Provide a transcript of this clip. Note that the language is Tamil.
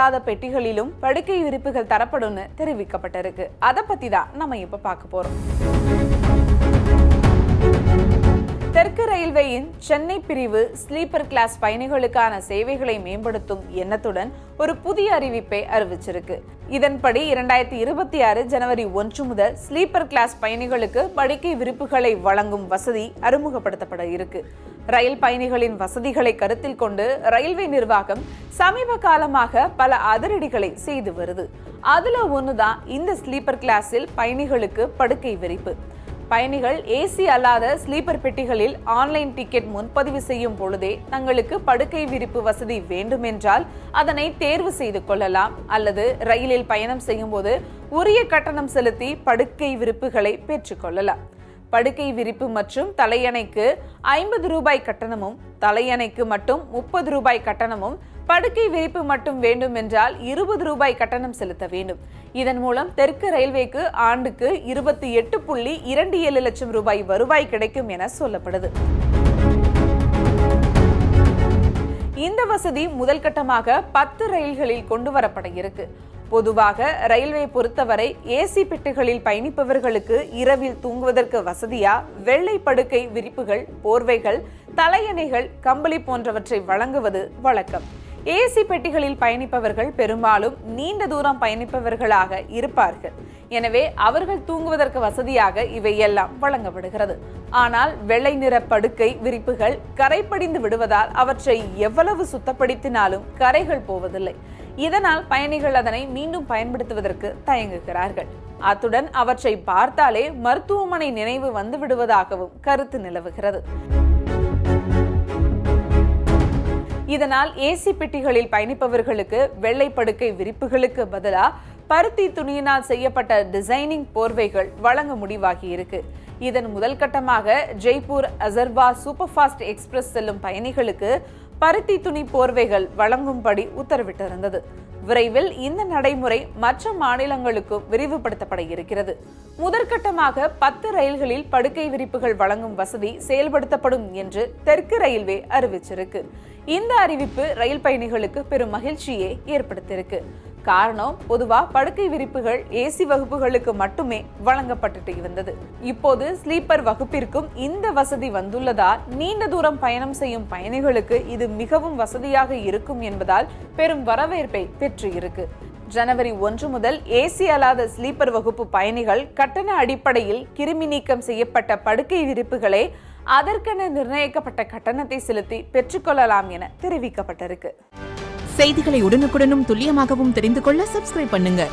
அல்லாத பெட்டிகளிலும் படுக்கை விரிப்புகள் தரப்படும்னு தெரிவிக்கப்பட்டிருக்கு. அதை பத்தி தான் நம்ம இப்ப பார்க்க போறோம். தெற்கு ரயில்வேயின் சென்னை பிரிவு ஸ்லீப்பர் கிளாஸ் பயணிகளுக்கான சேவைகளை மேம்படுத்தும் எண்ணத்துடன் ஒரு புதிய அறிவிப்பை அறிவிச்சிருக்கு. இதன்படி 2026 ஜனவரி 1 முதல் ஸ்லீப்பர் கிளாஸ் பயணிகளுக்கு படுக்கை விரிப்புகளை வழங்கும் வசதி அறிமுகப்படுத்தப்பட இருக்கு. ரயில் பயணிகளின் வசதிகளை கருத்தில் கொண்டு ரயில்வே நிர்வாகம் சமீப காலமாக பல அதிரடிகளை செய்து வருது. அதுல ஒண்ணுதான் இந்த ஸ்லீப்பர் கிளாஸில் பயணிகளுக்கு படுக்கை விரிப்பு. பயணிகள் ஏசி அல்லாத ஸ்லீப்பர் பெட்டிகளில் ஆன்லைன் டிக்கெட் முன்பதிவு செய்யும் பொழுதே தங்களுக்கு படுக்கை விரிப்பு வசதி வேண்டுமென்றால் அதனை தேர்வு செய்து கொள்ளலாம். அல்லது ரயிலில் பயணம் செய்யும் போது உரிய கட்டணம் செலுத்தி படுக்கை விரிப்புகளை பெற்றுக்கொள்ளலாம். படுக்கை விரிப்பு மற்றும் தலையணைக்கு 50 ரூபாய் கட்டணமும், தலையணைக்கு மட்டும் 30 ரூபாய் கட்டணமும், படுக்கை விரிப்பு மட்டும் வேண்டும் என்றால் 20 ரூபாய் கட்டணம் செலுத்த வேண்டும். இதன் மூலம் தெற்கு ரயில்வேக்கு ஆண்டுக்கு 28.27 லட்சம் ரூபாய் வருவாய் கிடைக்கும் என சொல்லப்படுது. இந்த வசதி முதல் கட்டமாக 10 ரயில்களில் கொண்டு வரப்பட இருக்கு. பொதுவாக ரயில்வே பொறுத்தவரை ஏசி பெட்டிகளில் பயணிப்பவர்களுக்கு இரவில் தூங்குவதற்கு வசதியா வெள்ளை படுக்கை விரிப்புகள், போர்வைகள், தலையணைகள், கம்பளி போன்றவற்றை வழங்குவது வழக்கம். ஏசி பெட்டிகளில் பயணிப்பவர்கள் பெரும்பாலும் நீண்ட தூரம் பயணிப்பவர்களாக இருப்பார்கள். எனவே அவர்கள் தூங்குவதற்கு வசதியாக இவையெல்லாம் வழங்கப்படுகிறது. ஆனால் வெள்ளை நிற படுக்கை விரிப்புகள் கரைப்படிந்து விடுவதால் அவற்றை எவ்வளவு சுத்தப்படுத்தினாலும் கரைகள் போவதில்லை. இதனால் பயணிகள் அதனை மீண்டும் பயன்படுத்துவதற்கு தயங்குகிறார்கள். அத்துடன் அவற்றை பார்த்தாலே மருத்துவமனை நினைவு வந்து விடுவதாகவும் கருத்து நிலவுகிறது. இதனால் ஏசி பெட்டிகளில் பயணிப்பவர்களுக்கு வெள்ளை படுக்கை விரிப்புகளுக்கு பதிலா பருத்தி துணியினால் செய்யப்பட்ட டிசைனிங் போர்வைகள் வழங்க முடிவாகி இருக்கு. இதன் முதல் கட்டமாக ஜெய்ப்பூர் அசர்வா சூப்பர் ஃபாஸ்ட் எக்ஸ்பிரஸ் செல்லும் பயணிகளுக்கு பருத்தி துணி போர்வைகள் வழங்கும்படி உத்தரவிட்டிருந்தது. விரைவில் இந்த நடைமுறை மற்ற மாநிலங்களுக்கும் விரிவுபடுத்தப்பட இருக்கிறது. முதற்கட்டமாக 10 ரயில்களில் படுக்கை விரிப்புகள் வழங்கும் வசதி செயல்படுத்தப்படும் என்று தெற்கு ரயில்வே அறிவிச்சிருக்கு. இந்த அறிவிப்பு ரயில் பயணிகளுக்கு பெரும் மகிழ்ச்சியை ஏற்படுத்தியிருக்கு. காரணம், பொதுவா படுக்கை விரிப்புகள் ஏசி வகுப்புகளுக்கு மட்டுமே வழங்கப்பட்டு இருந்தது. இப்போது ஸ்லீப்பர் வகுப்பிற்கும் இந்த வசதி வந்துள்ளதால் நீண்ட தூரம் பயணம் செய்யும் பயணிகளுக்கு இது மிகவும் வசதியாக இருக்கும் என்பதால் பெரும் வரவேற்பை பெற்று இருக்கு. ஜனவரி 1 முதல் ஏசி அல்லாத ஸ்லீப்பர் வகுப்பு பயணிகள் கட்டண அடிப்படையில் கிருமி நீக்கம் செய்யப்பட்ட படுக்கை விரிப்புகளை அதற்கென நிர்ணயிக்கப்பட்ட கட்டணத்தை செலுத்தி பெற்றுக்கொள்ளலாம் என தெரிவிக்கப்பட்டிருக்கு. செய்திகளை உடனுக்குடனும் துல்லியமாகவும் தெரிந்து கொள்ள சப்ஸ்கிரைப் பண்ணுங்க.